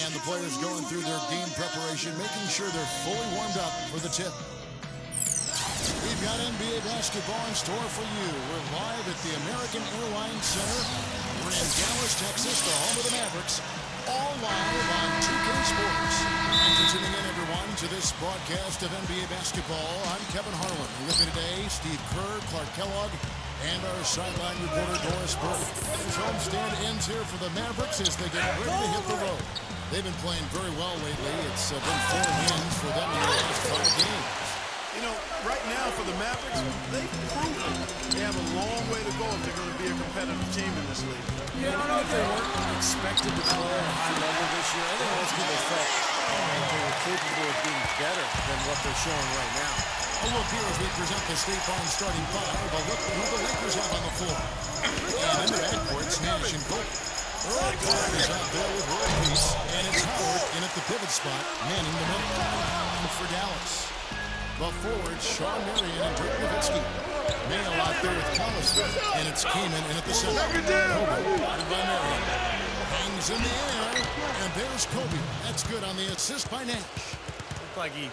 And the players going through their game preparation, making sure they're fully warmed up for the tip. We've got NBA basketball in store for you. We're live at the American Airlines Center. We're in Dallas, Texas, the home of the Mavericks. All live on 2K Sports. Thanks for tuning in, everyone, to this broadcast of NBA basketball. I'm Kevin Harlan. With me today, Steve Kerr, Clark Kellogg, and our sideline reporter, Doris Burke. This homestand ends here for the Mavericks as they get ready to hit the road. They've been playing very well lately. It's been 4 wins for them in the last 5 games. You know, right now for the Mavericks, they've proven they have a long way to go if they're going to be a competitive team in this league. Yeah, even if they weren't expected to play at a high level this year, I think most people felt they were capable of being better than what they're showing right now. A look here as we present the State Farm starting five. A look at who the Lakers have on the floor. And in the backcourt, Nash and Kobe. Earl Clark is out there with World Peace, and it's Howard in at the pivot spot, manning the middle. For Dallas, the forwards, Sean Marion and Dirk Nowitzki. Mayo out there with Collison, and it's Kaman in at the center. Kobe, guarded by Marion. Hangs in the air, and there's Kobe. That's good on the assist by Nash. Looked like he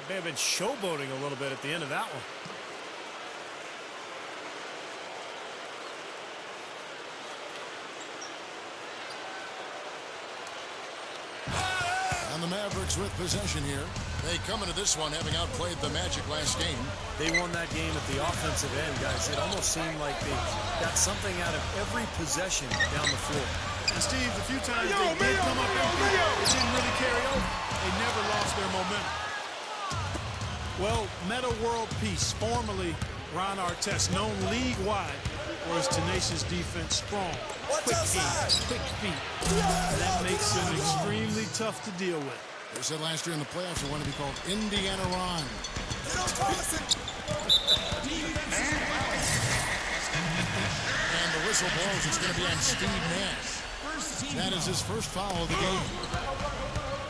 may have been showboating a little bit at the end of that one. And the Mavericks with possession here. They come into this one having outplayed the Magic last game. They won that game at the offensive end, guys. It almost seemed like they got something out of every possession down the floor. And Steve, the few times they did come up empty, it didn't really carry over. They never lost their momentum. Well, Meta World Peace, formerly Ron Artest, known league-wide for his tenacious defense, strong, quick hands, quick feet. And that makes him extremely tough to deal with. They said last year in the playoffs they want to be called Indiana Ron. And the whistle blows. It's going to be on Steve Nash. That is his first foul of the game.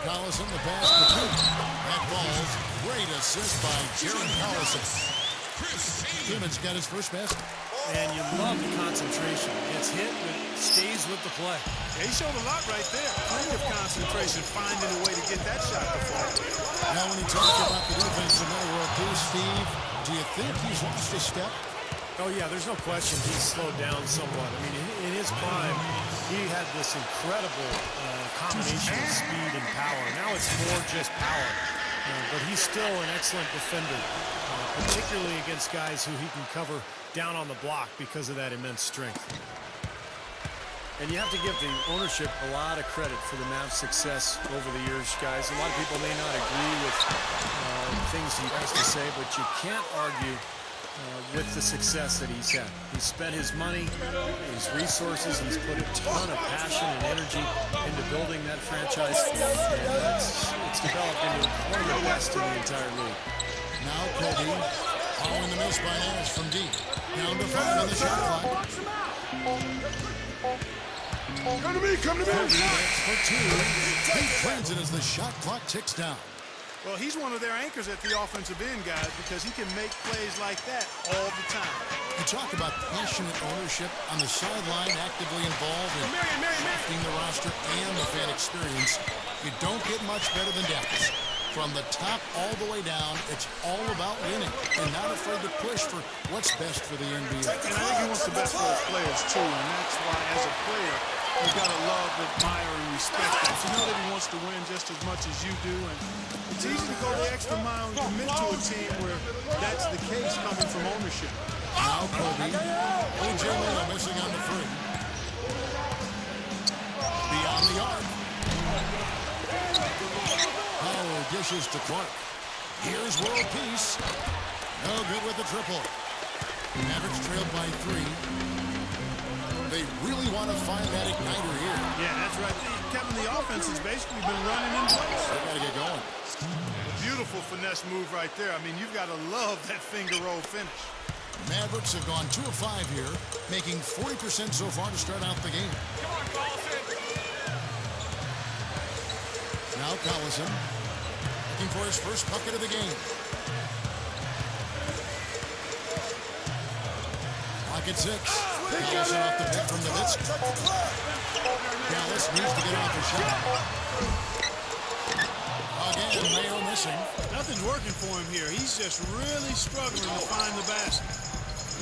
Collison, the pass to Kobe. That ball's great assist by Jaron Collison. Timmons got his first basket. And you love the concentration. It's hit, but stays with the play. Yeah, he showed a lot right there. Plenty of concentration, finding a way to get that shot to fall. Now, when you talk about the defense in Meta World Peace, Steve, do you think he's lost a step? Oh, yeah, there's no question he's slowed down somewhat. I mean, in his prime, he had this incredible combination of speed and power. Now it's more just power. But he's still an excellent defender, particularly against guys who he can cover down on the block because of that immense strength. And you have to give the ownership a lot of credit for the Mavs' success over the years, guys. A lot of people may not agree with things he has to say, but you can't argue with the success that he's had. He's spent his money, his resources, he's put a ton of passion and energy into building that franchise, and it's developed into one of the best in the entire league. Now Kobe, following the miss by Nash from deep. Down to 5 on the shot clock. Come to me, come to me. Kobe, that's for 2. He plans it as the shot clock ticks down. Well, he's one of their anchors at the offensive end, guys, because he can make plays like that all the time. You talk about passionate ownership on the sideline, actively involved in shifting the roster and the fan experience. You don't get much better than Dallas. From the top all the way down, it's all about winning and not afraid to push for what's best for the NBA. And I think he wants the best for his players, too, and that's why, as a player, you've got to love, admire, and respect him. You know that he wants to win just as much as you do, and it's easy to go the extra mile and commit to a team where that's the case coming from ownership. Now Kobe, A.J. Mayo missing on the 3. Beyond the arc. Howard dishes to Clark. Here's World Peace. No good with the triple. Mavericks trailed by 3. They really want to find that igniter here. Yeah, that's right. Kevin, the offense has basically been running in place. They got to get going. Beautiful finesse move right there. I mean, you've got to love that finger roll finish. Mavericks have gone 2 of 5 here, making 40% so far to start out the game. Come on, Collison. Now Collison looking for his first bucket of the game. Clock at 6. Collison off the pick from Nowitzki. Dallas needs to get off the shot. Again, Mayo missing. Nothing's working for him here. He's just really struggling to find the basket.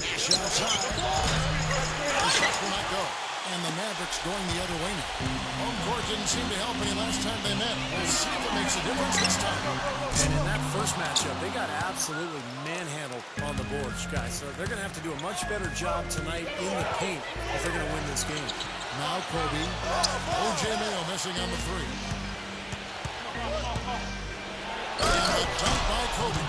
Nash outside. The shot will not go. And the Mavericks going the other way now. Home court didn't seem to help any last time they met. We'll see if it makes a difference this time. And in that first matchup, they got absolutely manhandled on the boards, guys. So they're going to have to do a much better job tonight in the paint if they're going to win this game. Now Kobe. O.J. Mayo missing on the three. And a dunk by Kobe.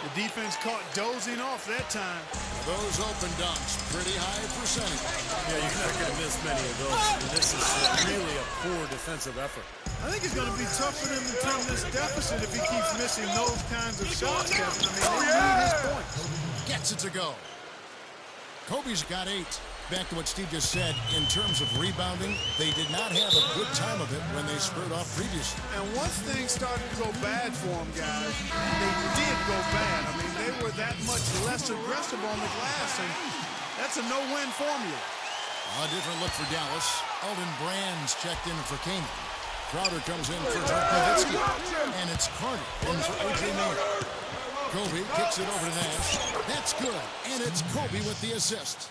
The defense caught dozing off that time. Those open dunks, pretty high percentage. Yeah, you're not going to miss many of those. And this is really a poor defensive effort. I think it's going to be tough for them to turn this deficit if he keeps missing those kinds of shots, Kevin. I mean, they need his points. Gets it to go. Kobe's got 8. Back to what Steve just said, in terms of rebounding, they did not have a good time of it when they spurred off previously. And once things started to go bad for them, guys, they did go bad. I mean, they were that much less aggressive on the glass, and that's a no-win formula. A different look for Dallas. Alden Brand's checked in for Kane. Crowder comes in for Dirk Nowitzki. And it's Carter in for O.J. Mayo. Kobe kicks it over to Nash. That's good. And it's Kobe with the assist.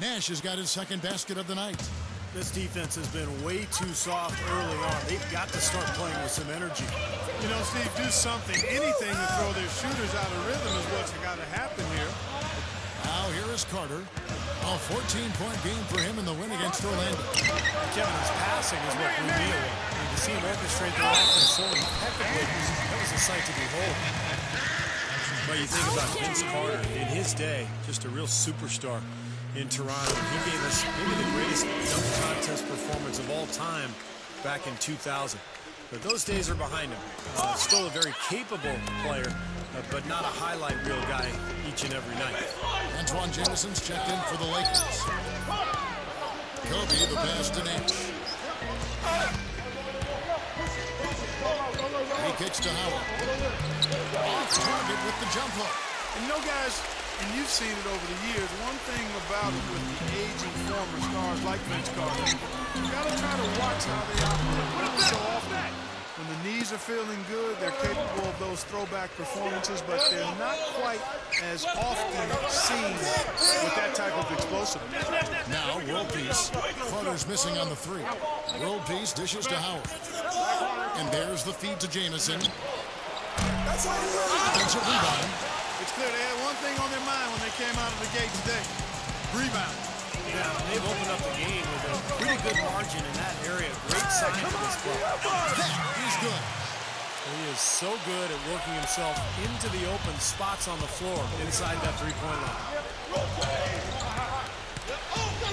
Nash has got his second basket of the night. This defense has been way too soft early on. They've got to start playing with some energy. You know, Steve, do something, anything to throw their shooters out of rhythm is what's got to happen here. Now here is Carter. A 14-point game for him in the win against Orlando. Kevin, his passing is what blew me away. And to see him orchestrate the offense so impeccably, that was a sight to behold. But you think about Vince Carter in his day, just a real superstar in Toronto. He gave us maybe the greatest dunk contest performance of all time back in 2000. But those days are behind him. Still a very capable player, but not a highlight reel guy each and every night. Antoine Jameson's checked in for the Lakers. Kobe, the pass to Nash. He kicks to Howard. Off target with the jump hook. And you know, guys, and you've seen it over the years, one thing about it with the aging former stars like Vince Carter, you got to try to watch how they operate. So often, when the knees are feeling good, they're capable of those throwback performances, but they're not quite as often seen with that type of explosiveness. Now, world peace. Carter's missing on the three. World peace dishes to Howard. And there's the feed to Jameson. Offensive rebound. It's clear they had one thing on their mind when they came out of the gate today. Rebound. Yeah, they've opened up the game with a pretty good margin in that area. Great second for this club. That is good. He is so good at working himself into the open spots on the floor inside that three-point line.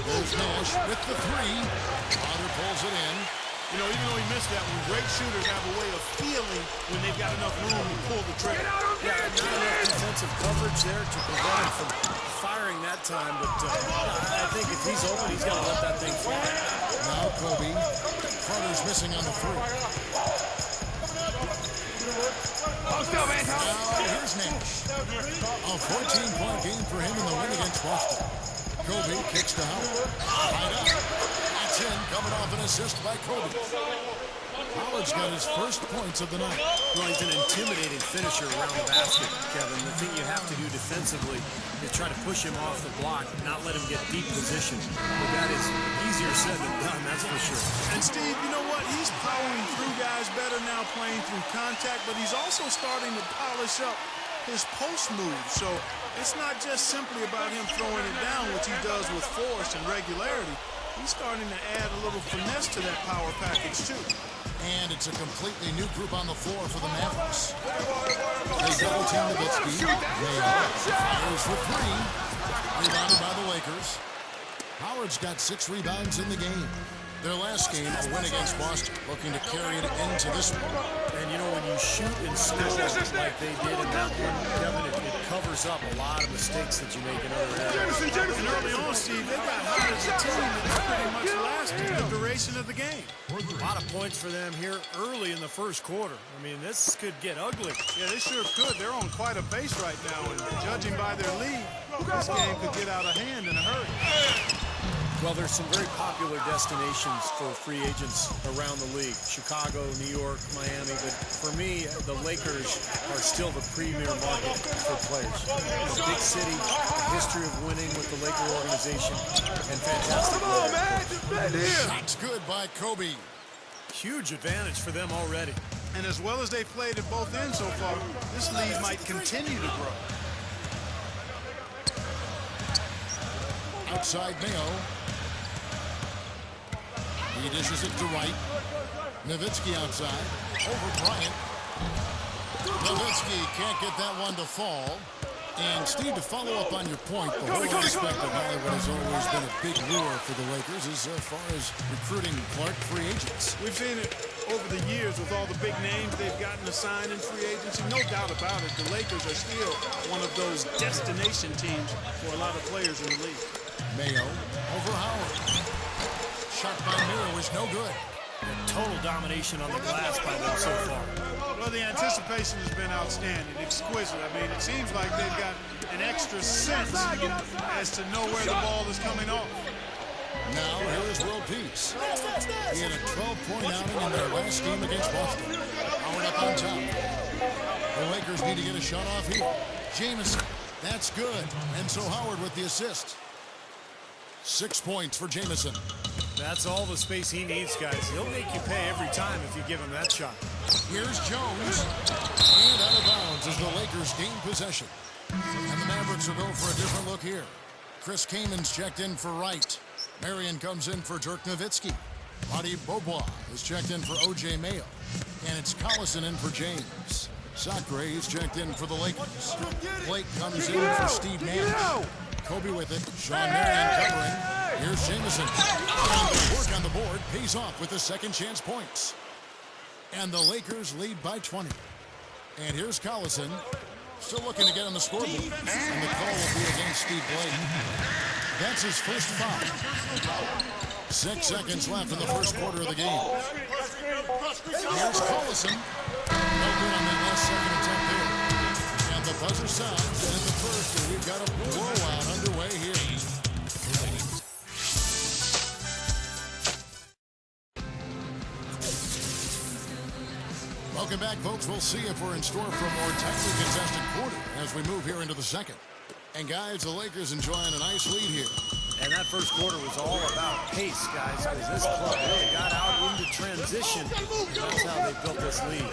There's Nash with the three. Carter pulls it in. You know, even though he missed that one, great shooters have a way of feeling when they've got enough room to pull the trigger. Yeah, not enough defensive coverage there to prevent him from firing that time, but I think if he's open, he's got to let that thing fly. Now Kobe. Carter's missing on the three. Now here's Nash. A 14-point game for him in the win against Boston. Kobe kicks to Howard. Right up. That's in, coming off an assist by Kobe. Howard's got his first points of the night. Well, he's an intimidating finisher around the basket, Kevin. The thing you have to do defensively is try to push him off the block, not let him get deep position. But that is easier said than done, that's for sure. And Steve, you know what? He's powering through guys better now, playing through contact, but he's also starting to polish up his post move. So it's not just simply about him throwing it down, which he does with force and regularity. He's starting to add a little finesse to that power package, too. And it's a completely new group on the floor for the Mavericks. They double team Nowitzki. Mayo fires for three. Rebounded by the Lakers. Howard's got 6 rebounds in the game. Their last game, a win against Boston, looking to carry it into this one. And you know, when you shoot and score like they did in that one, Kevin, it covers up a lot of mistakes that you make in other areas. And early on, Steve, they got hot as a team that pretty much lasted the duration of the game. A lot of points for them here early in the first quarter. I mean, this could get ugly. Yeah, they sure could. They're on quite a pace right now, and judging by their lead, this game could get out of hand in a hurry. Well, there's some very popular destinations for free agents around the league. Chicago, New York, Miami. But for me, the Lakers are still the premier market for players. A big city, a history of winning with the Laker organization, and fantastic. Come on, man. Just bet here. Shot's good by Kobe. Huge advantage for them already. And as well as they've played at both ends so far, this lead might continue to grow. Outside Mayo. He dishes it to Wright. Nowitzki outside. Over Bryant. Nowitzki can't get that one to fall. And Steve, to follow up on your point, the whole aspect of Hollywood has always been a big lure for the Lakers as far as recruiting Clark free agents. We've seen it over the years with all the big names they've gotten assigned in free agency. No doubt about it, the Lakers are still one of those destination teams for a lot of players in the league. Mayo over Howard. Shot by Mayo is no good. Total domination on the glass by them so far. Well, the anticipation has been outstanding, exquisite. I mean, it seems like they've got an extra sense as to know where the ball is coming off. Now, here is World Peace. He had a 12-point outing in their last game against Boston. Howard up on top. The Lakers need to get a shot off here. Jamison, that's good. And so Howard with the assist. 6 points for Jamison. That's all the space he needs, guys. He'll make you pay every time if you give him that shot. Here's Jones. And out of bounds as the Lakers gain possession. And the Mavericks will go for a different look here. Chris Kamen's checked in for Wright. Marion comes in for Dirk Nowitzki. Roddy Beaubois is checked in for O.J. Mayo. And it's Collison in for James. Sacre is checked in for the Lakers. Blake comes in for Steve Nash. Kobe with it. Sean Marion covering. Here's Jamison. And the work on the board pays off with the second chance points. And the Lakers lead by 20. And here's Collison. Still looking to get on the scoreboard. And the call will be against Steve Blake. That's his first foul. 6 seconds left in the first quarter of the game. Here's Collison. No good on that last second attempt there. And the buzzer sounds. And in the first, we've got a blowout underway here. Welcome back, folks. We'll see if we're in store for a more tightly contested quarter as we move here into the second. And, guys, the Lakers enjoying a nice lead here. And that first quarter was all about pace, guys, because this club really got out into transition. That's how they built this lead.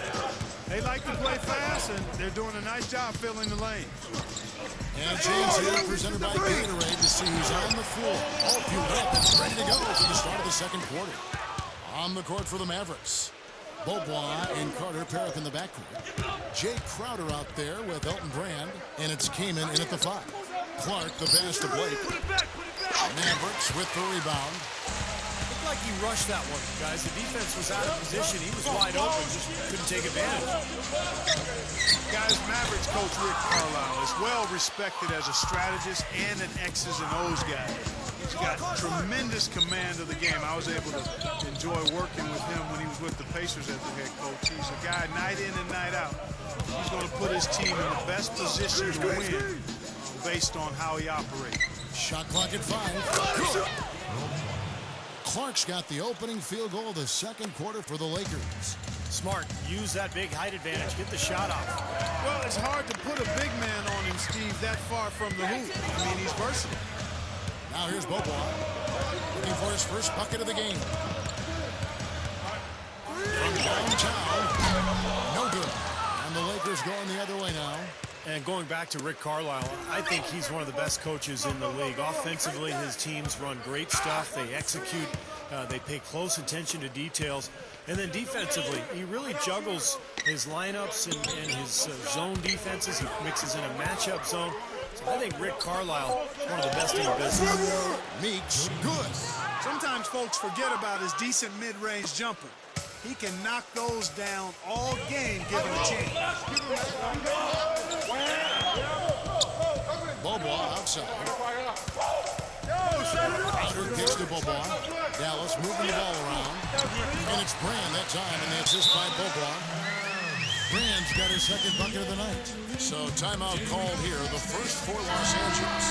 They like to play fast, and they're doing a nice job filling the lane. And a chance here presented by Gatorade to see who's on the floor. All fueled up and ready to go for the start of the second quarter. On the court for the Mavericks. Beaubois and Carter pair up in the backcourt. Jay Crowder out there with Elton Brand. And it's Kaman in at the 5. Clark, the pass to Blake. Mavericks with the rebound. Looked like he rushed that one, guys. The defense was out of position. He was wide open, just couldn't take advantage. Guys, Mavericks coach Rick Carlisle is well respected as a strategist and an X's and O's guy. He's got tremendous command of the game. I was able to enjoy working with him when he was with the Pacers as the head coach. He's a guy night in and night out. He's going to put his team in the best position to win based on how he operates. Shot clock at 5. Good. Clark's got the opening field goal of the second quarter for the Lakers. Smart. Use that big height advantage. Get the shot off. Well, it's hard to put a big man on him, Steve, that far from the hoop. I mean, he's versatile. Now here's Beaubois. Looking for his first bucket of the game. From downtown. No good. And the Lakers going the other way now. And going back to Rick Carlisle, I think he's one of the best coaches in the league. Offensively, his teams run great stuff. They execute. They pay close attention to details. And then defensively, he really juggles his lineups and his zone defenses. He mixes in a matchup zone. So I think Rick Carlisle is one of the best in the business. Meeks, good. Sometimes folks forget about his decent mid-range jumper. He can knock those down all game given a chance. Beaubois outside. Crowder kicks to Beaubois. Dallas moving the ball around. And it's Brand that time, and the assist by Beaubois. Brand's got his second bucket of the night. So timeout called here, the first for Los Angeles.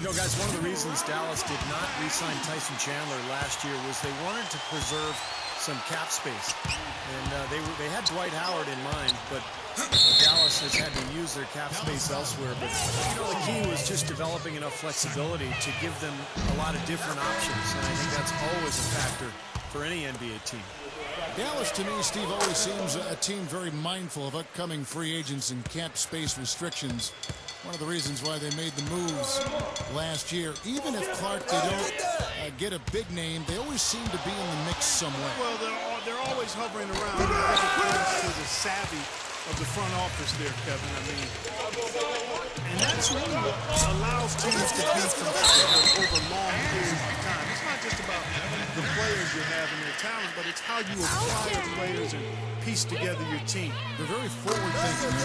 You know, guys, one of the reasons Dallas did not re-sign Tyson Chandler last year was they wanted to preserve some cap space. And they had Dwight Howard in mind, but Dallas has had to use their cap space elsewhere. But, you know, the key was just developing enough flexibility to give them a lot of different options. And I think that's always a factor for any NBA team. Dallas, to me, Steve, always seems a team very mindful of upcoming free agents and cap space restrictions. One of the reasons why they made the moves last year. Even if, Clark, they don't get a big name, they always seem to be in the mix somewhere. Well, they're always hovering around as it comes to the savvy of the front office there, Kevin. I mean, and that's really what allows teams to be competitive over long periods of time. It's not just about the players you have and their talent, but it's how you apply the players and piece together your team. They're very forward-thinking.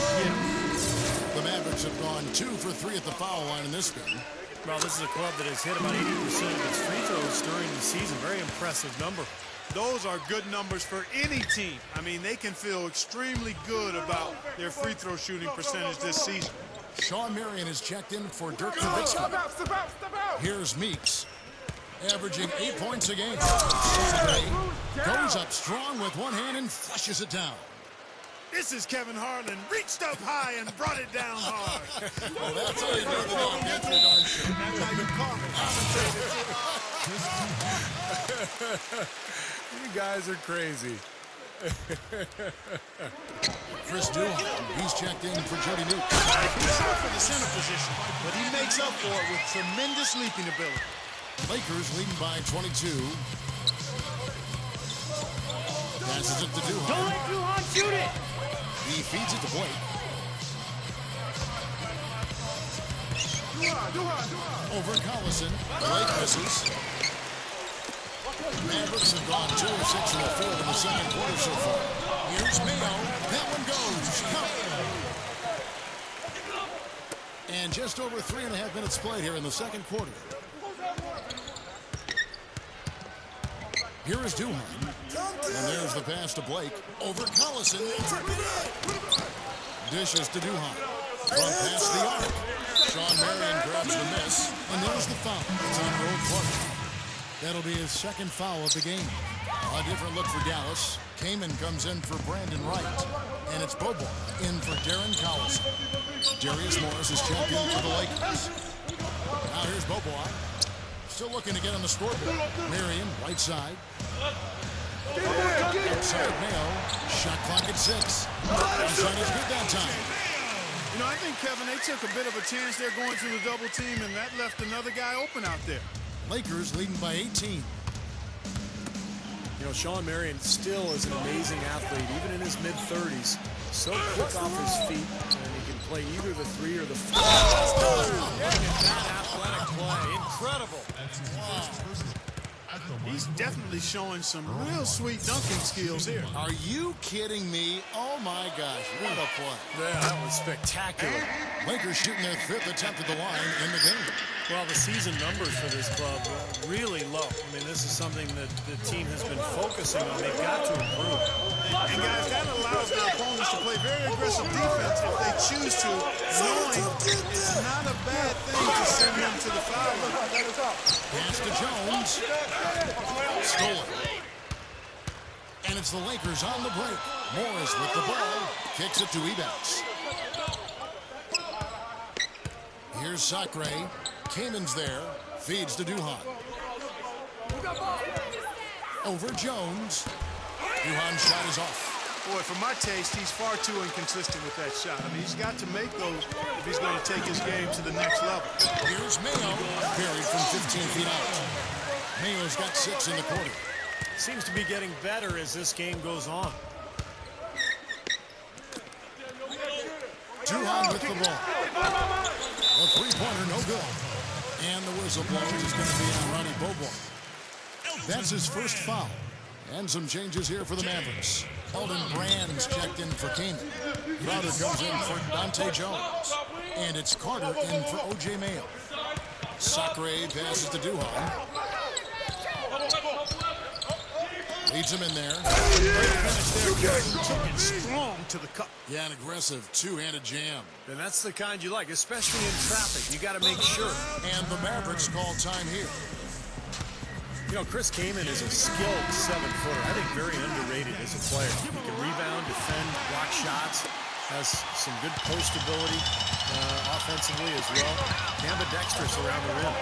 The Mavericks have gone 2 for 3 at the foul line in this game. Well, this is a club that has hit about 80% of its free throws during the season. Very impressive number. Those are good numbers for any team. I mean, they can feel extremely good about their free throw shooting percentage this season. Sean Marion is checked in for Dirk Nowitzki. Here's Meeks, averaging 8 points a game. Goes up strong with one hand and flushes it down. This is Kevin Harlan, reached up high and brought it down hard. Well, that's how you do the dog dance in the darn show. That's how you call it. You guys are crazy. Chris Doohan, he's checked in for Jody Newt. He's out for the center position, but he makes up for it with tremendous leaping ability. Lakers leading by 22. Passes it to Doohan. Don't let Doohan shoot it! He feeds it to Blake. Over Collison. Blake misses. Mavericks have gone 2 of 6 in the field in the second quarter so far. Here's Mayo. That one goes. And just over 3.5 minutes played here in the second quarter. Here is Doohan. And there's the pass to Blake. Over Collison. Dishes to Doohan. From past the arc. Sean Marion grabs the miss. And there's the foul. It's on road Clark. That'll be his second foul of the game. A different look for Dallas. Kaman comes in for Brandon Wright. And it's Bobo in for Darren Collison. Darius Morris is checked in for the Lakers. Now here's Bobo. Still looking to get on the scoreboard. Marion, right side. Outside Mayo. Shot clock at 6. The shot is good that time. You know, I think, Kevin, they took a bit of a chance there going to the double team, and that left another guy open out there. Lakers leading by 18. You know, Sean Marion still is an amazing athlete, even in his mid-30s. So quick off his feet, and he can play either the 3 or the 4. Look at that athletic play. Incredible. He's definitely showing some real sweet dunking skills here. Are you kidding me? Oh, my gosh. What a play. Yeah, that was spectacular. Lakers shooting their 5th attempt at the line in the game. Well, the season numbers for this club are really low. I mean, this is something that the team has been focusing on. They've got to improve. And, guys, that allows their opponents to play very aggressive defense if they choose to, knowing it's not a bad thing to send them to the foul line. Pass to Jones. Stolen. And it's the Lakers on the break. Morris with the ball. Kicks it to Ebouts. Here's Sacre. Kaman's there. Feeds to Doohan. Over Jones. Doohan's shot is off. Boy, for my taste, he's far too inconsistent with that shot. I mean, he's got to make those if he's going to take his game to the next level. Here's Mayo. Buried from 15 feet out. Mayo's got 6 in the quarter. Seems to be getting better as this game goes on. Doohan with the ball. A three-pointer, no good. And the whistle blows is going to be on Ronnie Bobo. That's his first foul. And some changes here for the Mavericks. Elton Brand's checked in for Kaman. Crowder comes in for Dante Jones. And it's Carter in for O.J. Mayo. Sacre passes to Doohan. Leads him in there. Great finish there, guys. Took it strong to the cup. Yeah, an aggressive two-handed jam. And that's the kind you like, especially in traffic. You got to make sure. And the Mavericks call time here. You know, Chris Kaman is a skilled 7-footer. I think very underrated as a player. He can rebound, defend, block shots, has some good post ability offensively as well. Ambidextrous around the rim.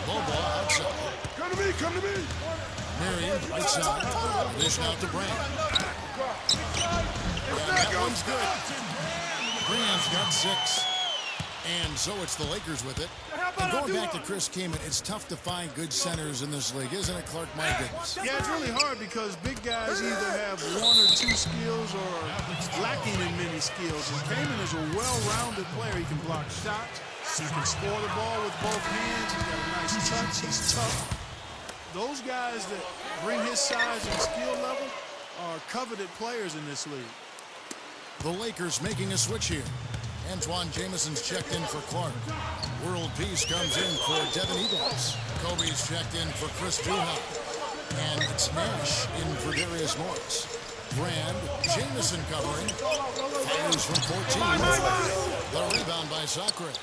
Low ball outside. Come to me, come to me. Marion, right side. Dish out to Brand. And that one's good. Brand's got 6. And so it's the Lakers with it. And going back to Chris Kaman, it's tough to find good centers in this league, isn't it, Clark? My goodness. Yeah, it's really hard because big guys either have 1 or 2 skills or lacking in many skills. And Kaman is a well-rounded player. He can block shots. He can score the ball with both hands. He's got a nice touch. He's tough. Those guys that bring his size and skill level are coveted players in this league. The Lakers making a switch here. Antoine Jameson's checked in for Clark. World Peace comes in for Devin Eagles. Kobe's checked in for Chris Duhon. And it's Nash in for Darius Morris. Brand, Jameson covering. Fires from 14. The rebound by Sacre.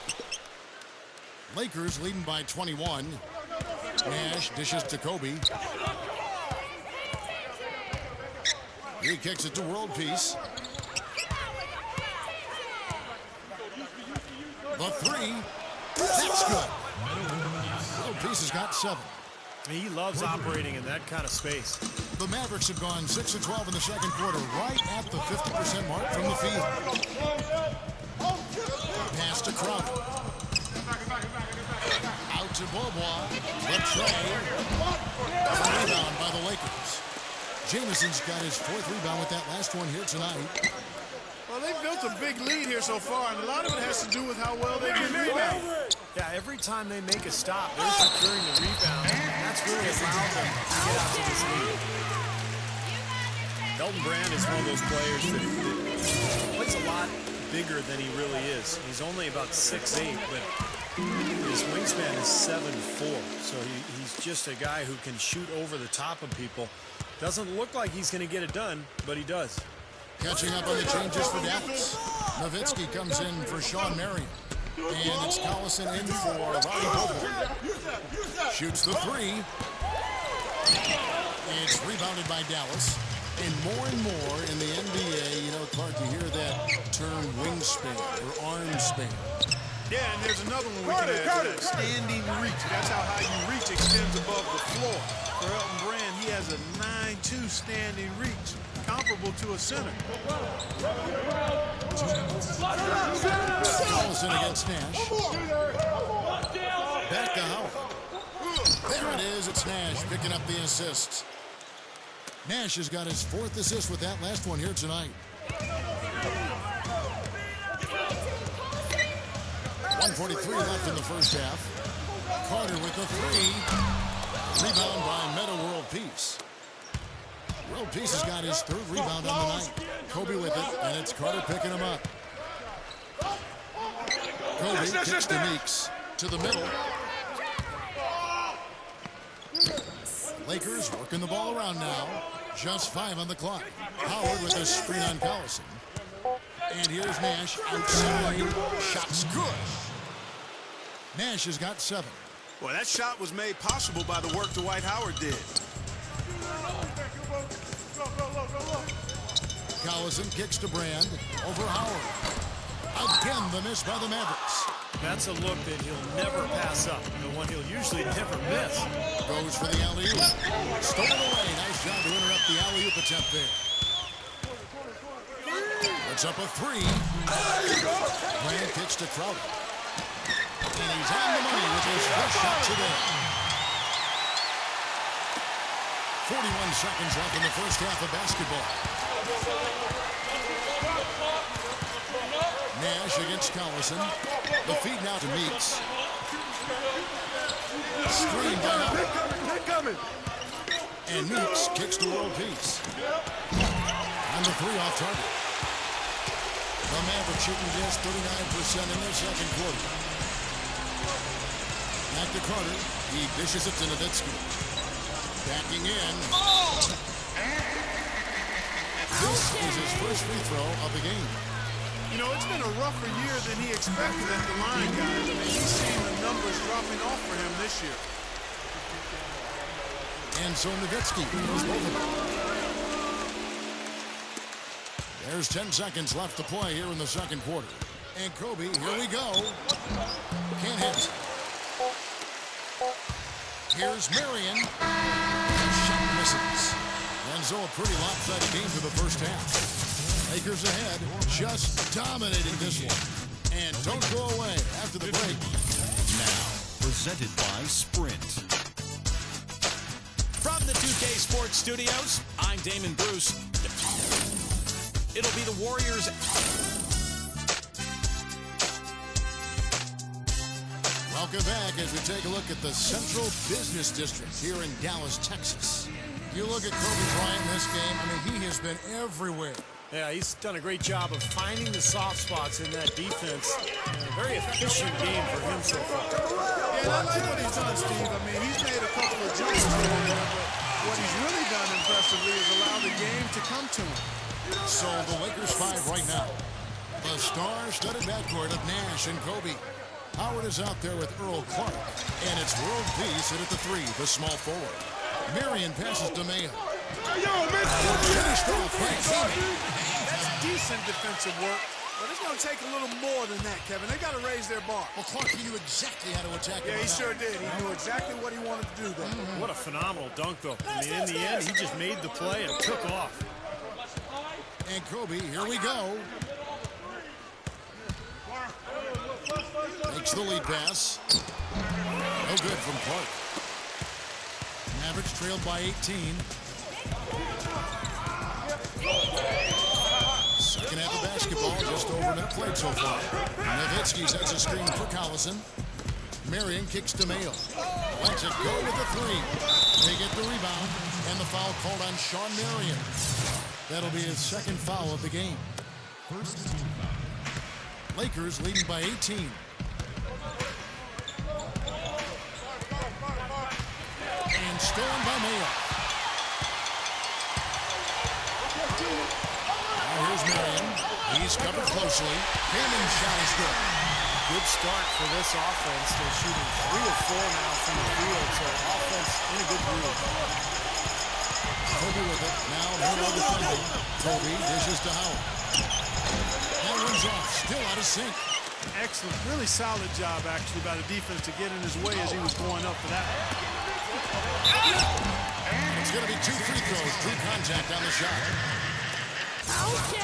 Lakers leading by 21. Nash dishes to Kobe. He kicks it to World Peace. The 3. That's good. World Peace has got 7. He loves operating in that kind of space. The Mavericks have gone 6 of 12 in the second quarter, right at the 50% mark from the field. Pass to Crowder. Out to Bobois. The tray. A rebound by the Lakers. Jameson's got his 4th rebound with that last one here tonight. Well, they've built a big lead here so far, and a lot of it has to do with how well they can rebound. Yeah, every time they make a stop, they're securing the rebound. And that's really allowed them to get out to this lead. Elton Brand is one of those players that plays a lot bigger than he really is. He's only about 6'8", but his wingspan is 7'4". So he's just a guy who can shoot over the top of people. Doesn't look like he's going to get it done, but he does. Catching up on the changes for Dallas. Nowitzki comes in for Sean Marion. And it's Collison in for Roddy Bobo. Shoots the 3. It's rebounded by Dallas. And more in the NBA, you know, Clark, you hear that term wingspan or arm span. Yeah, and there's another one we can add to that. Standing reach. That's how high you reach extends above the floor. For Elton Brand, he has a 9'2" standing reach, comparable to a center. Collison against Nash. Back to Howard. There it is. It's Nash picking up the assists. Nash has got his 4th assist with that last one here tonight. 1:43 left in the first half. Carter with the 3. Rebound by Meta World Peace. World Peace has got his 3rd rebound on the night. Kobe with it, and it's Carter picking him up. Kobe kicks to Meeks to the middle. Lakers working the ball around now. Just 5 on the clock. Howard with a screen on Collison. And here's Nash outside. Shot's good. Nash has got 7. Well, that shot was made possible by the work Dwight Howard did. Collison kicks to Brand over Howard. Again, the miss by the Mavericks. That's a look that he'll never pass up. The one he'll usually never miss. Goes for the alley-oop. Stolen away. Nice job to interrupt the alley-oop attempt there. It's up a 3. Brand kicks to Crowder. And he's on the money with his first shot today. 41 seconds left in the first half of basketball. Nash against Collison. The feed now to Meeks. Screen by Howard. And Meeks kicks to World Peace. And the 3 off target. The Mavericks shooting just 39% in their second quarter. Back to Carter. He dishes it to Nowitzki. Backing in. This is his first free throw of the game. You know, it's been a rougher year than he expected at the line, guys. I mean, he's seen the numbers dropping off for him this year. And so Nowitzki knows both of them. There's 10 seconds left to play here in the second quarter. And Kobe, here we go. Can't hit. Here's Marion. Shot misses. And so a pretty lopsided game for the first half. Lakers ahead, just dominating this one. And don't go away after the break. Now, presented by Sprint. From the 2K Sports Studios, I'm Damon Bruce. It'll be the Warriors. Welcome back as we take a look at the Central Business District here in Dallas, Texas. You look at Kobe Bryant in this game, I mean, he has been everywhere. Yeah, he's done a great job of finding the soft spots in that defense. A very efficient game for him so far. Yeah, and I like what he's done, Steve. I mean, he's made a couple of jumpers over there, but what he's really done impressively is allow the game to come to him. So the Lakers 5 right now. The star-studded backcourt of Nash and Kobe. Howard is out there with Earl Clark, and it's World Peace at the 3, the small forward. Marion passes to Mayo. Finished off by Keenan. That's decent defensive work, but it's going to take a little more than that, Kevin. They got to raise their bar. Well, Clark, he knew exactly how to attack him. Yeah, he sure did. He knew exactly what he wanted to do there. What a phenomenal dunk, though. I mean, in the end, he just made the play and took off. And Kobe, here we go. Takes the lead pass. No good from Clark. Mavericks trailed by 18. Second half of basketball, just over a minute played so far. Nowitzki sets a screen for Collison. Marion kicks to Mayo. Lets it go with the 3. They get the rebound, and the foul called on Sean Marion. That'll be his second foul of the game. Lakers leading by 18. And stolen by Mayo. Now here's Marion. He's covered closely. Hammond's shot is good. Good start for this offense. They're shooting 3 of 4 now from the field, so offense in a good groove. Kobe with it. Now no defending. Kobe dishes to Howard. That one's off. Still out of sync. Excellent. Really solid job, actually, by the defense to get in his way as he was going up for that. It's going to be 2 free throws. True contact on the shot.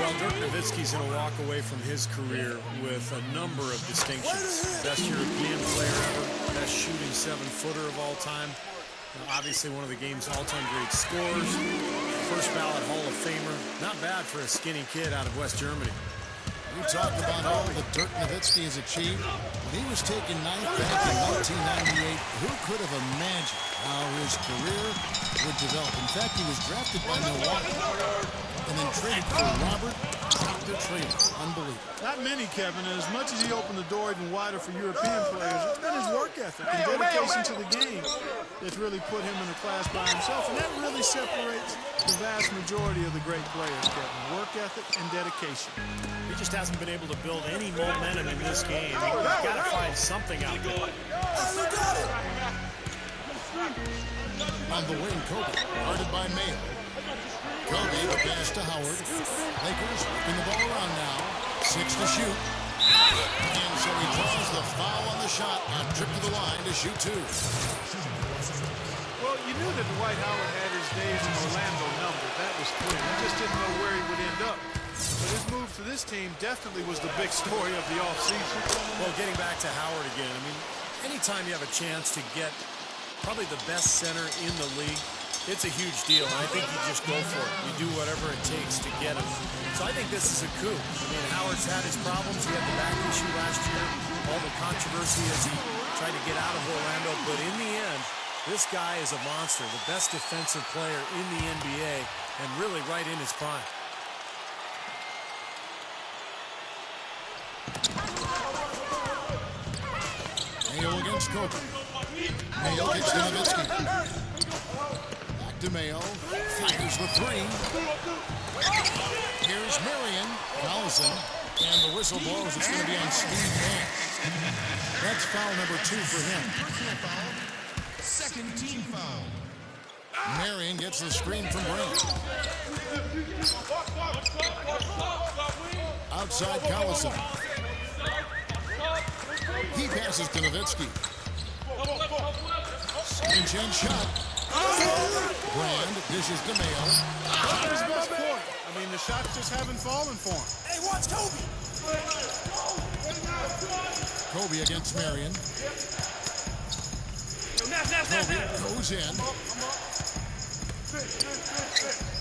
Well, Dirk Nowitzki's going to walk away from his career with a number of distinctions. Best European player ever, best shooting 7-footer of all time. Obviously one of the game's all-time great scorers. First ballot Hall of Famer. Not bad for a skinny kid out of West Germany. We talked about all that Dirk Nowitzki has achieved. When he was taken 9th back in 1998, who could have imagined how his career would develop? In fact, he was drafted by Milwaukee and then traded for Robert Dr. Traylor. Unbelievable. Not many, Kevin, and as much as he opened the door even wider for European players, it's been his work ethic and dedication to the game that's really put him in a class by himself, and that really separates the vast majority of the great players, Kevin. Work ethic and dedication. He just hasn't been able to build any momentum in this game. He's got to find something out there. On the wing, Kobe, guarded by Mayo. Kobe, the pass to Howard. Lakers whipping the ball around now. 6 to shoot. And so he draws the foul on the shot and trip to the line to shoot 2. Well, you knew that Dwight Howard had his days in Orlando numbered. That was clear. He just didn't know where he would end up. But his move to this team definitely was the big story of the offseason. Well, getting back to Howard again, I mean, anytime you have a chance to get probably the best center in the league, it's a huge deal, and I think you just go for it. You do whatever it takes to get him. So I think this is a coup. I mean, Howard's had his problems. He had the back issue last year, all the controversy as he tried to get out of Orlando. But in the end, this guy is a monster, the best defensive player in the NBA, and really right in his prime. Mayo against Kobe. Mayo kicks to Nowitzki. Back to Mayo. Fires with three. Here's Marion. Collison. And the whistle blows. It's going to be on Steve Nash. That's foul number 2 for him. Second team foul. Marion gets the screen from Brand. Outside Collison. He passes to Nowitzki. Second chance shot. Brand dishes to Mayo. Not his best quarter. I mean, the shots just haven't fallen for him. Hey, watch Kobe. Kobe against Marion. Kobe goes in.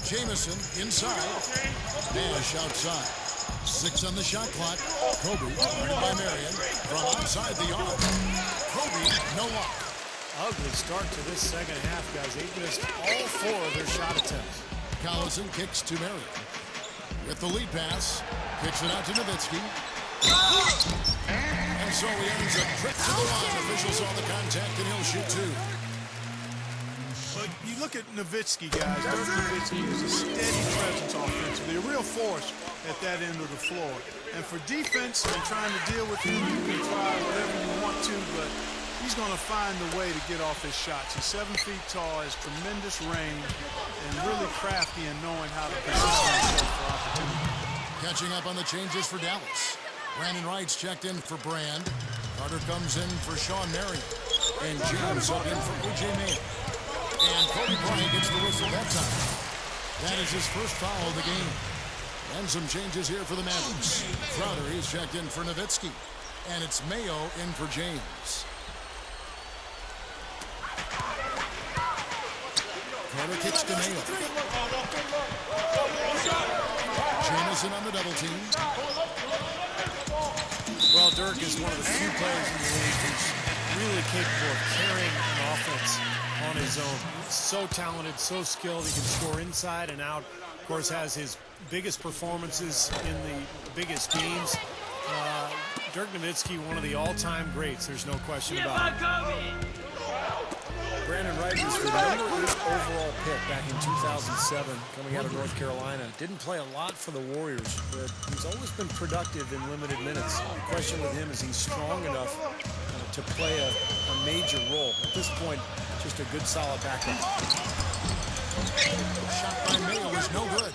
Jamison inside. Nash outside. 6 on the shot clock. Kobe guarded by Marion from outside the arc. Kobe, no lock. Ugly start to this second half, guys. They missed all 4 of their shot attempts. Collison kicks to Marion. With the lead pass, kicks it out to Nowitzki. And so he ends a trip to the line. Officials saw the contact, and he'll shoot 2. But you look at Nowitzki, guys. Dirk Nowitzki is a steady presence offensively, a real force at that end of the floor. And for defense and trying to deal with him, you can try whatever you want to, but he's going to find the way to get off his shots. He's 7 feet tall, has tremendous range, and really crafty in knowing how to position himself for opportunity. Catching up on the changes for Dallas. Brandon Wright's checked in for Brand. Carter comes in for Sean Marion. And James up in for O.J. Mayo. And Kobe Bryant gets the whistle that time. That is his first foul of the game. And some changes here for the Mavericks. Crowder is checked in for Nowitzki. And it's Mayo in for James. Carter kicks to Mayo. Jamison on the double team. Well, Dirk is one of the few players in the league who's really capable of carrying an offense on his own. So talented, so skilled. He can score inside and out. Of course, has his biggest performances in the biggest games. Dirk Nowitzki, one of the all-time greats. There's no question about it. Brandon Wright was the number 8 overall pick back in 2007, coming out of North Carolina. Didn't play a lot for the Warriors, but he's always been productive in limited minutes. The question with him is he's strong enough to play a major role. At this point, just a good, solid backup. Shot by Mayo is no good.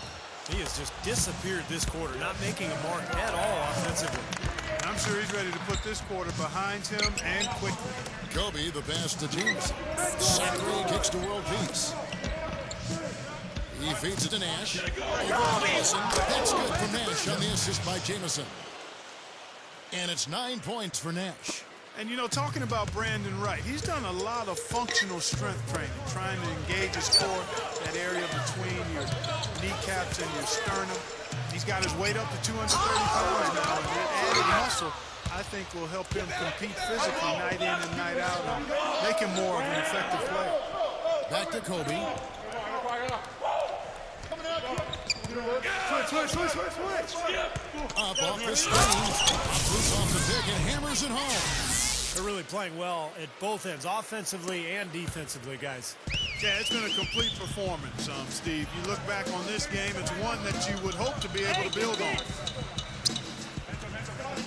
He has just disappeared this quarter, not making a mark at all offensively. And I'm sure he's ready to put this quarter behind him and quickly. Kobe, the pass to James. Zachary kicks to World Peace. He feeds it to Nash. Over Wilson. That's good for Nash on the assist by Jamison. And it's 9 points for Nash. And, you know, talking about Brandon Wright, he's done a lot of functional strength training, trying to engage his core, that area between your kneecaps and your sternum. He's got his weight up to 230 pounds now, and that added muscle, I think, will help him compete physically night in and night out and make him more of an effective player. Back to Kobe. Switch. Up off the screen. Loose off the pick and hammers it home. They're really playing well at both ends, offensively and defensively, guys. Yeah, it's been a complete performance, Steve. You look back on this game, it's one that you would hope to be able to build on.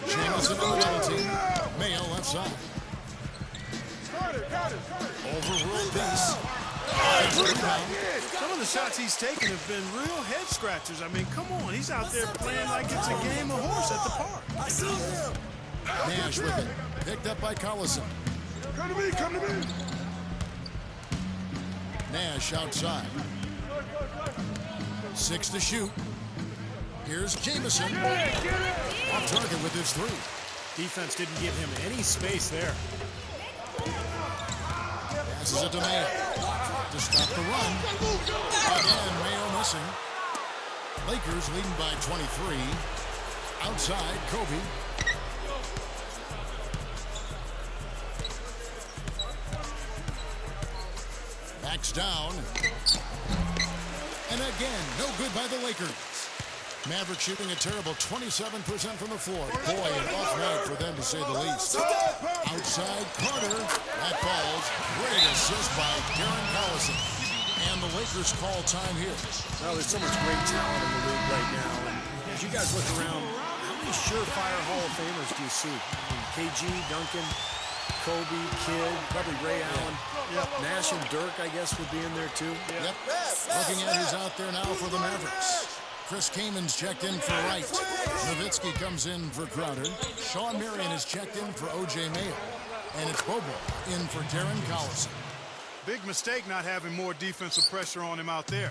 Jamison on the double team. Mayo left side. Over World Peace. Some of the shots he's taken have been real head scratchers. I mean, come on, he's out there playing like it's a game of horse at the park. Nash with it. Picked up by Collison. Come to me. Nash outside. 6 to shoot. Here's Jamison. Off target with his 3. Defense didn't give him any space there. Passes it to Mayo. To stop the run. Again, Mayo missing. Lakers leading by 23. Outside, Kobe. Backs down. And again, no good by the Lakers. Mavericks shooting a terrible 27% from the floor. Boy, an off night for them to say the least. Outside Carter. That falls. Great assist by Darren Collison. And the Lakers call time here. Well, there's so much great talent in the league right now. And as you guys look around, how many surefire Hall of Famers do you see? I mean, KG, Duncan, Kobe, Kidd, probably Ray Allen. Yep. Nash and Dirk, I guess, would be in there too. Yep. Looking at who's out there now for the Mavericks. Chris Kaman's checked in for Wright. Nowitzki comes in for Crowder. Sean Marion is checked in for O.J. Mayo. And it's Bobo in for Darren Collison. Big mistake not having more defensive pressure on him out there.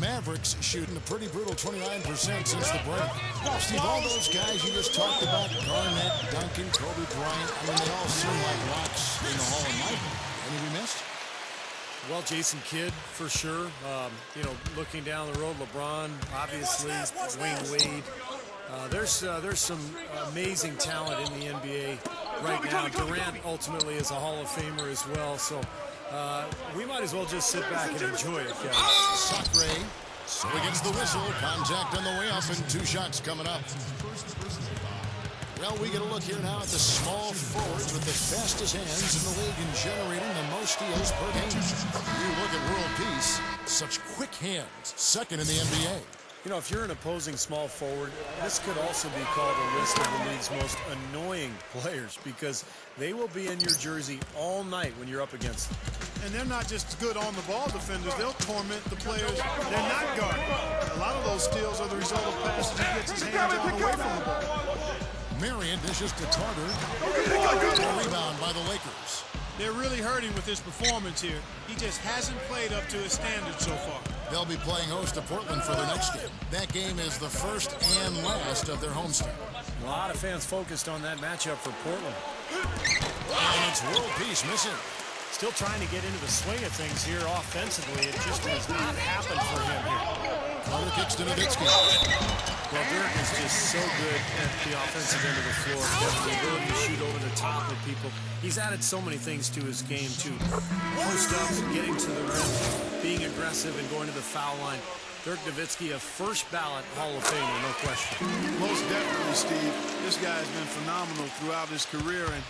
Mavericks shooting a pretty brutal 29% since the break. Steve, all those guys you just talked about, Garnett, Duncan, Kobe Bryant, I mean, they all seem like rocks in the Hall of Fame. Any we missed? Well, Jason Kidd, for sure. You know, looking down the road, LeBron, obviously, Dwayne Wade. There's some amazing talent in the NBA right now. Durant ultimately is a Hall of Famer as well. So we might as well just sit back and enjoy it, guys. Sacre. So he gets the whistle. Contact on the way up and 2 shots coming up. Well, we get a look here now at the small forwards with the fastest hands in the league and generating the most steals per game. You look at world peace, such quick hands, second in the NBA. You know, if you're an opposing small forward, this could also be called a list of the league's most annoying players because they will be in your jersey all night when you're up against them. And they're not just good on-the-ball defenders. They'll torment the players they're not guarding. A lot of those steals are the result of passes he gets his hands on away from the ball. Marion dishes to Carter. A rebound by the Lakers. They're really hurting with his performance here. He just hasn't played up to his standards so far. They'll be playing host to Portland for their next game. That game is the first and last of their homestand. A lot of fans focused on that matchup for Portland. And it's world peace missing. Still trying to get into the swing of things here offensively. It just has not happened for him here. Carter kicks to Nowitzki. Well, Dirk is just so good at the offensive end of the floor. The ability to shoot over the top of people. He's added so many things to his game, too. Post-ups, getting to the rim, being aggressive, and going to the foul line. Dirk Nowitzki, a first ballot Hall of Famer, no question. Most definitely, Steve. This guy has been phenomenal throughout his career, and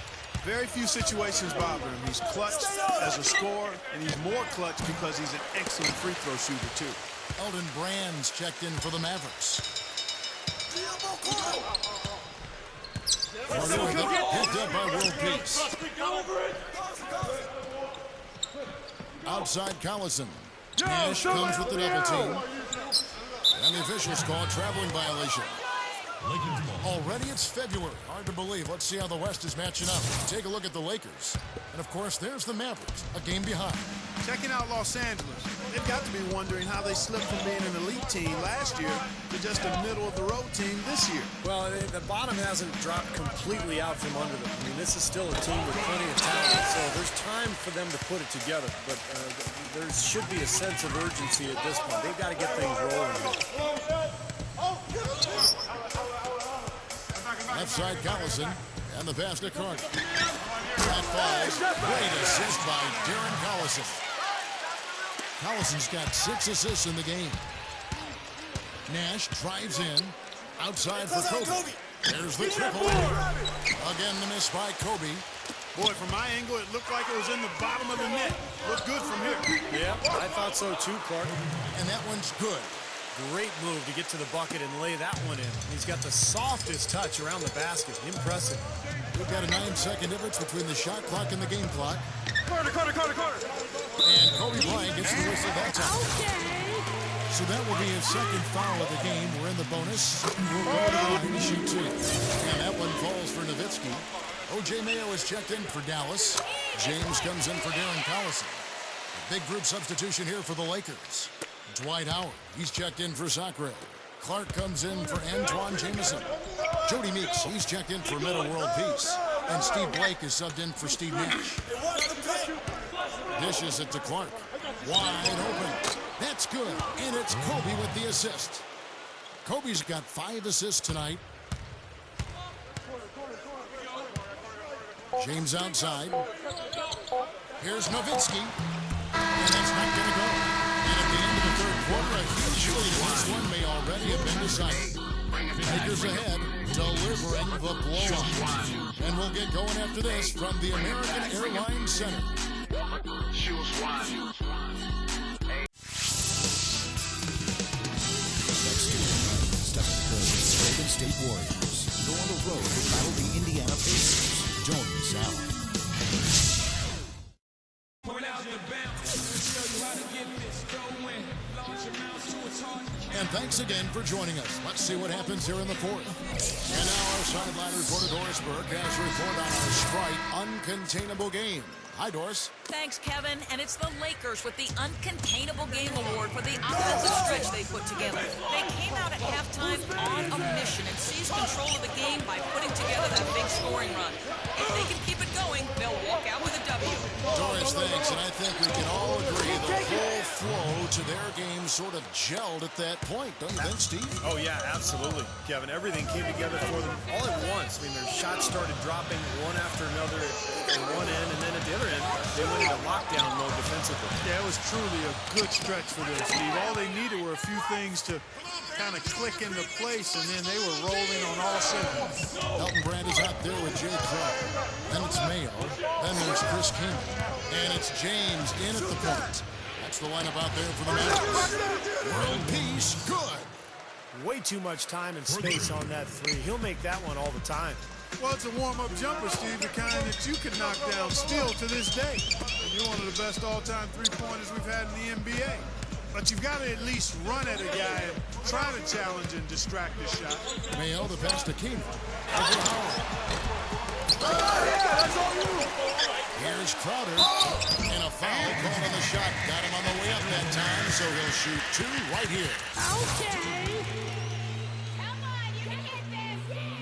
very few situations bother him. He's clutch as a scorer, and he's more clutch because he's an excellent free throw shooter, too. Elton Brand's checked in for the Mavericks. Carter picked up by world peace. Outside Collison. Nash comes with the double team. And the officials call a traveling violation. Already it's February. Hard to believe. Let's see how the West is matching up. Take a look at the Lakers. And, of course, there's the Mavericks, a game behind. Checking out Los Angeles. They've got to be wondering how they slipped from being an elite team last year to just a middle-of-the-road team this year. Well, the bottom hasn't dropped completely out from under them. I mean, this is still a team with plenty of talent, so there's time for them to put it together. But there should be a sense of urgency at this point. They've got to get things rolling here. Left side Collison, and the pass to Carter. That falls. Great assist by Darren Collison. Collison's got 6 assists in the game. Nash drives in. Outside for Kobe. There's the triple. Again, the miss by Kobe. Boy, from my angle, it looked like it was in the bottom of the net. Looked good from here. Yeah, I thought so too, Clark. And that one's good. Great move to get to the bucket and lay that one in. He's got the softest touch around the basket. Impressive. We've got a 9-second difference between the shot clock and the game clock. Carter. And Kobe Bryant gets the whistle that time. So that will be his second foul of the game. We're in the bonus. We'll go to the line to shoot 2. And that one falls for Nowitzki. O.J. Mayo is checked in for Dallas. James comes in for Darren Collison. A big group substitution here for the Lakers. Dwight Howard, he's checked in for Sacre. Clark comes in for Antoine Jameson. Jody Meeks, he's checked in for Meta World Peace. And Steve Blake is subbed in for Steve Nash. Dishes it to Clark. Wide open. That's good. And it's Kobe with the assist. Kobe's got 5 assists tonight. James outside. Here's Nowitzki. And that's not going to go. And at the end of the third quarter, a huge lead. This one may already have been undecided. Lakers ahead, delivering the blowout. And we'll get going after this from the American Airlines Center. Golden State Warriors go on the road to battle the Indiana Pacers. Don't miss out. And thanks again for joining us. Let's see what happens here in the fourth. And now our sideline reporter Doris Burke has a report on our Sprite Uncontainable Game. Hi, Doris. Thanks, Kevin. And it's the Lakers with the Uncontainable Game Award for the offensive stretch they put together. They came out at halftime on a mission and seized control of the game by putting together that big scoring run. If they can keep it going, they'll walk out with a W. Doris, thanks. And I think we can all agree the whole flow to their game sort of gelled at that point. Don't you think, Steve? Oh, yeah, absolutely, Kevin. Everything came together for them all at once. I mean, their shots started dropping one after another at one end, and then at the other end, they went into lockdown mode defensively. Yeah, it was truly a good stretch for them, Steve. All they needed were a few things to kind of click into place, and then they were rolling on all cylinders. Elton Brand is out there with Jay Crow. Then it's Mayo. Then there's Chris King. And it's James in at the point. That's the lineup out there for the Mavericks. World peace, good. Way too much time and space on that three. He'll make that one all the time. Well, it's a warm-up jumper, Steve, the kind that you can knock down still to this day. And you're one of the best all-time three-pointers we've had in the NBA. But you've got to at least run at a guy and try to challenge and distract his shot. Mayo, the pass to King. Here's Crowder. And a foul called on the shot. Got him on the way up that time, so he'll shoot two right here. Okay. Come on, you can hit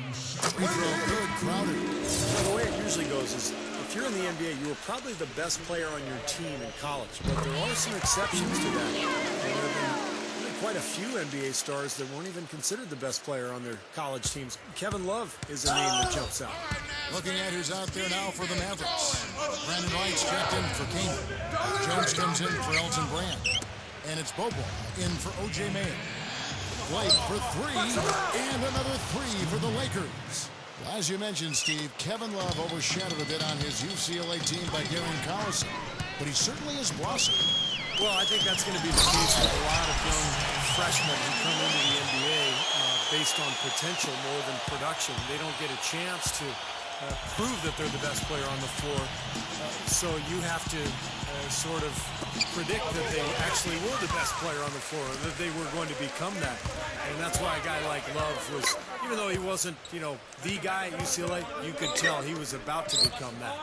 this. Free throw, good, Crowder. Well, the way it usually goes is if you're in the NBA, you were probably the best player on your team in college, but there are some exceptions to that. And there have been really quite a few NBA stars that weren't even considered the best player on their college teams. Kevin Love is a name that jumps out. Looking at who's out there now for the Mavericks. Brandon Wright's checked in for King. Jones comes in for Elton Brand. And it's Bobo in for O.J. Mayo. Blake for three, and another three for the Lakers. As you mentioned, Steve, Kevin Love overshadowed a bit on his UCLA team by Darren Collison, but he certainly has blossomed. Well, I think that's going to be the case with a lot of young freshmen who come into the NBA based on potential more than production. They don't get a chance to prove that they're the best player on the floor. So you have to sort of predict that they actually were the best player on the floor, that they were going to become that. And that's why a guy like Love was, even though he wasn't, you know, the guy at UCLA, you could tell he was about to become that.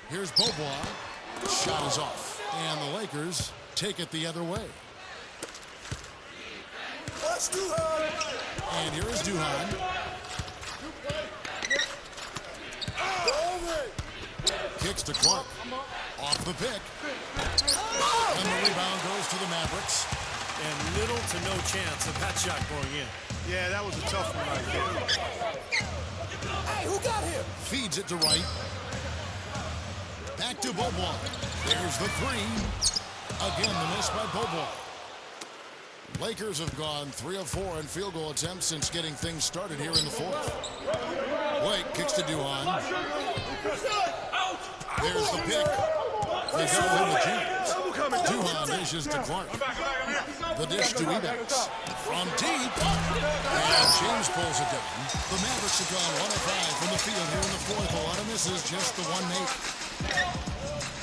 Here's Bobois. Shot is off. And the Lakers take it the other way. And here is Duhan. Kicks to Clark. Off the pick. And the rebound goes to the Mavericks. And little to no chance of that shot going in. Yeah, that was a tough one right there. Hey, who got him? Feeds it to Wright. Back to Bobois. There's the three. Again, the miss by Bobois. Lakers have gone 3 of 4 in field goal attempts since getting things started here in the fourth. Blake kicks to Duhan. There's the pick. They got him with James. Duhan dishes to Clark. The dish to Ebanks. From deep. And James pulls it down. The Mavericks have gone 1 of 5 from the field here in the fourth. A lot of misses, just the one make.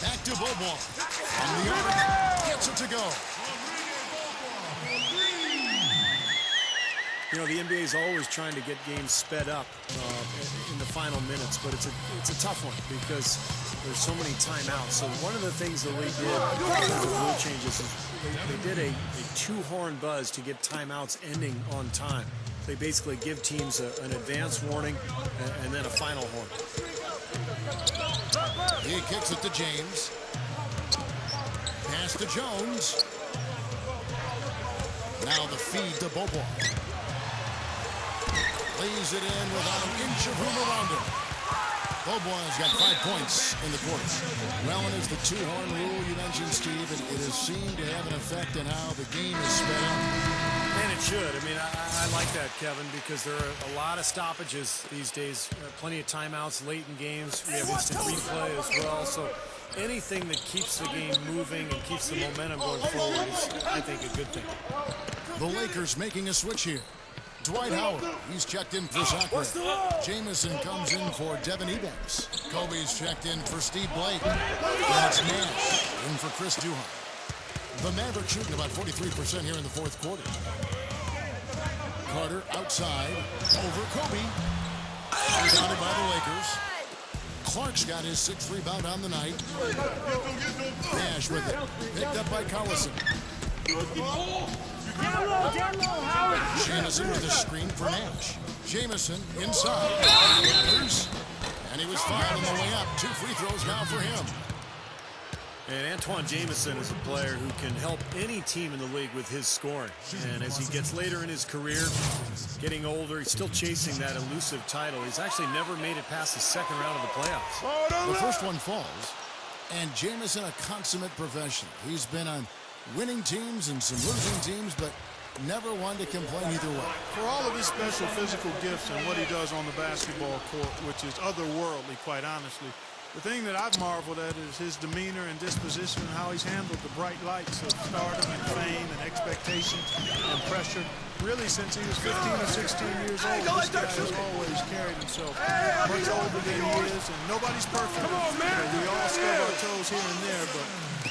Back to Bobois. From the arc. Gets it to go. You know, the NBA is always trying to get games sped up in the final minutes, but it's a tough one because there's so many timeouts. So one of the things the league did with the rule changes is they did a two-horn buzz to get timeouts ending on time. They basically give teams an advance warning and then a final horn. He kicks it to James. Pass to Jones. Now the feed to Bobois. Lays it in without an inch of room around him. Bobois got 5 points in the quarter. Well, and it's the two-horn rule you mentioned, Steve. It has seemed to have an effect on how the game is sped up. And it should. I mean, I like that, Kevin, because there are a lot of stoppages these days. Plenty of timeouts late in games. We have instant replay as well. So anything that keeps the game moving and keeps the momentum going forward is, I think, a good thing. The Lakers making a switch here. Dwight Howard, he's checked in for Zachary. Jamison comes in for Devin Ebanks. Kobe's checked in for Steve Blake. And it's Nash in for Chris Duhon. The Mavericks shooting about 43% here in the fourth quarter. Carter outside, over Kobe. Rebounded by the Lakers. Clark's got his 6th rebound on the night. Nash with it. Picked up by Collison. Jamison with a screen for Nash. Jamison inside. Lakers. And he was fouled on the way up. 2 free throws now for him. And Antoine Jamison is a player who can help any team in the league with his scoring. And as he gets later in his career, getting older, he's still chasing that elusive title. He's actually never made it past the second round of the playoffs. The first one falls. And Jamison, a consummate professional. He's been on winning teams and some losing teams, but never one to complain either way. For all of his special physical gifts and what he does on the basketball court, which is otherworldly, quite honestly, the thing that I've marveled at is his demeanor and disposition and how he's handled the bright lights of stardom and fame and expectations and pressure. Really, since he was 15 or 16 years old, this guy has always carried himself much older than he is, and nobody's perfect. We all stub our toes here and there, but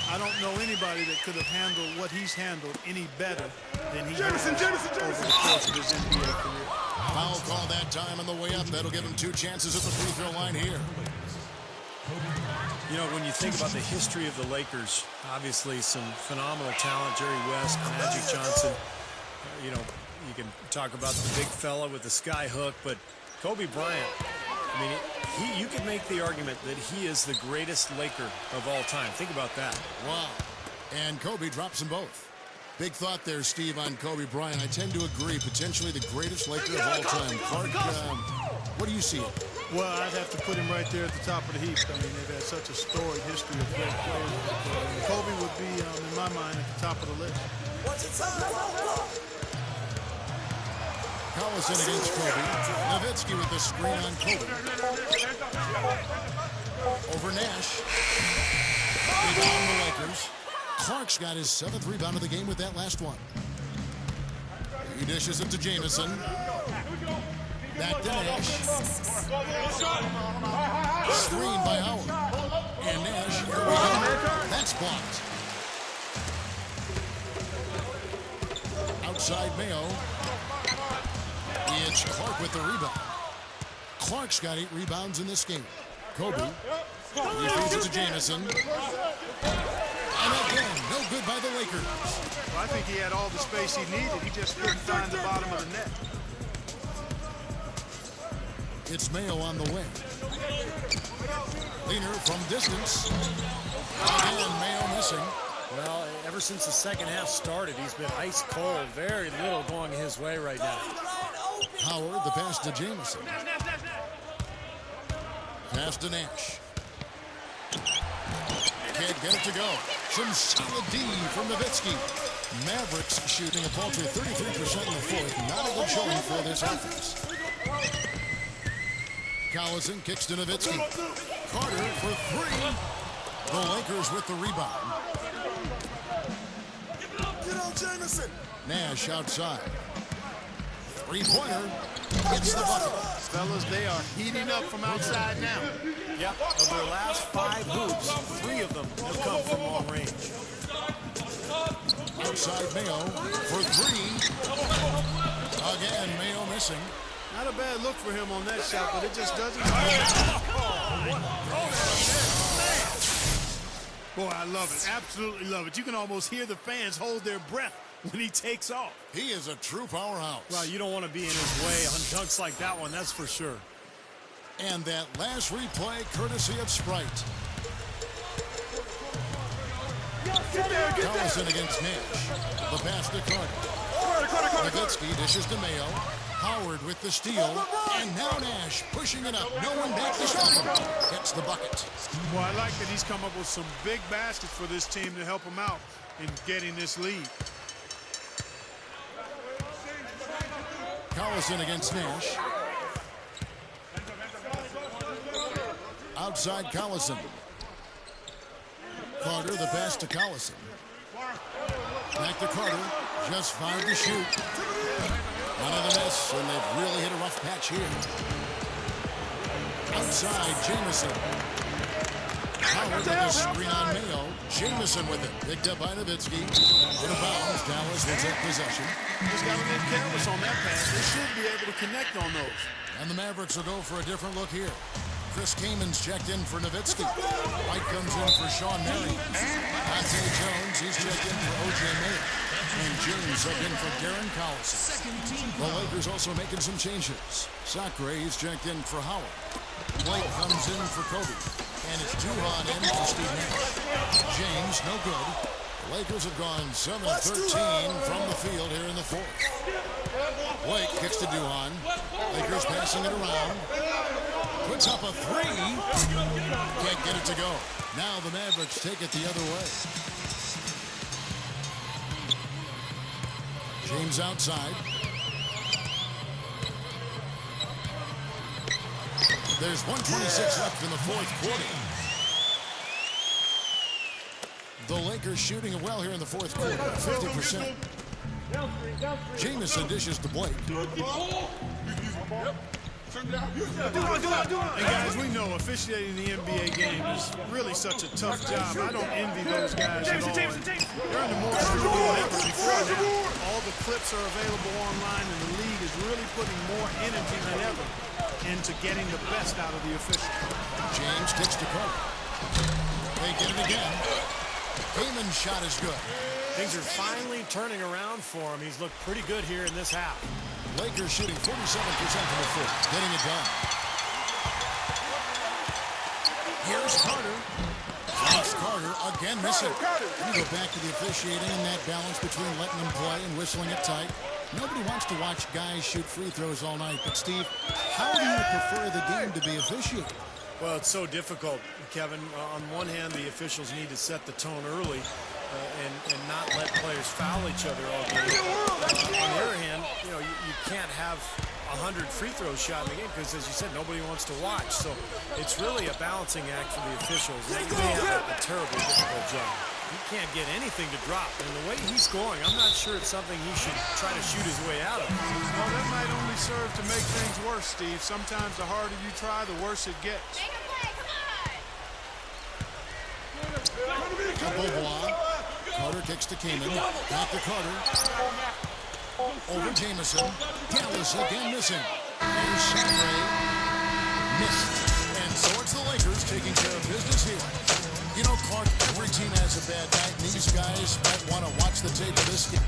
I don't know anybody that could have handled what he's handled any better than he has over the course of his NBA career. Foul call that time on the way up. That'll give him 2 chances at the free throw line here. You know, when you think about the history of the Lakers, obviously some phenomenal talent, Jerry West, Magic Johnson. You know, you can talk about the big fella with the sky hook, but Kobe Bryant, I mean, you could make the argument that he is the greatest Laker of all time. Think about that. Wow. And Kobe drops them both. Big thought there, Steve, on Kobe Bryant. I tend to agree, potentially the greatest Laker of all time. Clark, what do you see? Well, I'd have to put him right there at the top of the heap. I mean, they've had such a storied history of great players. Kobe would be, in my mind, at the top of the list. Collison against Kobe. Nowitzki with the screen on Kobe. Over Nash. Rebound the Lakers. Clark's got his 7th rebound of the game with that last one. He dishes it to Jamison. Back to Nash. Screen by Howard. And Nash, here we go. That's blocked. Outside Mayo. It's Clark with the rebound. Clark's got 8 rebounds in this game. Kobe. He feeds it to Jamison. And again, no good by the Lakers. Well, I think he had all the space he needed. He just couldn't find the bottom of the net. It's Mayo on the way. Leaner from distance. Again, Mayo missing. Well, ever since the second half started, he's been ice cold. Very little going his way right now. Howard, the pass to Jamison. Pass to Nash. Can't get it to go. Some solid D from Nowitzki. Mavericks shooting a paltry 33% in the fourth. Not a good showing for this offense. Collison kicks to Nowitzki. Carter for 3. The Lakers with the rebound. Get on Jamison. Nash outside. 3-pointer. It's the bucket. Fellas, they are heating up from outside now. Yep, of their last 5 hoops, 3 of them have come from long range. Outside Mayo for 3. Again, Mayo missing. Not a bad look for him on that shot, but it just doesn't. Boy, I love it. Absolutely love it. You can almost hear the fans hold their breath when he takes off. He is a true powerhouse. Well, you don't want to be in his way on dunks like that one, that's for sure. And that last replay, courtesy of Sprite. Collison against Nash. The pass to Carter. Nowitzki dishes to Mayo. Howard with the steal. And now Nash pushing it up. No one back to stop him. Gets the bucket. Well, I like that he's come up with some big baskets for this team to help him out in getting this lead. Collison against Nash. Outside Collison. Carter, the pass to Collison. Back to Carter. Just 5 to shoot. Another miss, and they've really hit a rough patch here. Outside, Jamison. Howard with a screen on Mayo. Jamison with it. Picked up by Nowitzki. Out of bounds. Dallas will take possession. Just got to get careless on that pass. They should be able to connect on those. And the Mavericks will go for a different look here. Chris Kamen's checked in for Nowitzki. White comes in for Sean Marion. Dante Jones, he's checked in for O.J. Mayo. And James subbed in for Darren Collison. The Lakers also making some changes. Sacre, he's checked in for Howard. Blake comes in for Kobe. And it's Duhon in for Steve Nash. James, no good. The Lakers have gone 7-13 from the field here in the fourth. Blake kicks to Duhon. Lakers passing it around. Puts up a three. Can't get it to go. Now the Mavericks take it the other way. James outside. There's 1:26 left in the fourth quarter. The Lakers shooting it well here in the fourth quarter, 50%. Jamison dishes to Blake. And guys, we know officiating the NBA game is really such a tough job. I don't envy those guys at all. They're under more scrutiny than ever before now. All the clips are available online, and the league is really putting more energy than ever into getting the best out of the official. James kicks to Carter. They get it again. Kamen's shot is good. Things are finally turning around for him. He's looked pretty good here in this half. Lakers shooting 47% from the foot, getting it done. Here's Carter. Alex Carter again missing. You go back to the officiating and that balance between letting them play and whistling it tight. Nobody wants to watch guys shoot free throws all night. But, Steve, how do you prefer the game to be officiated? Well, it's so difficult, Kevin. On one hand, the officials need to set the tone early and not let players foul each other all game. On the other hand, you can't have 100 free throws shot in the game because, as you said, nobody wants to watch. So it's really a balancing act for the officials. They have a terribly difficult job. He can't get anything to drop. And the way he's scoring, I'm not sure it's something he should try to shoot his way out of. Well, that might only serve to make things worse, Steve. Sometimes the harder you try, the worse it gets. Make a play, come on! Beauvoir. Carter kicks to Kaman. Back to Carter. Over Jamison. Dallas again missing. And Sacre missed. And so it's the Lakers taking care of business here. You know, Clark, every team has a bad night, and these guys might want to watch the tape of this game.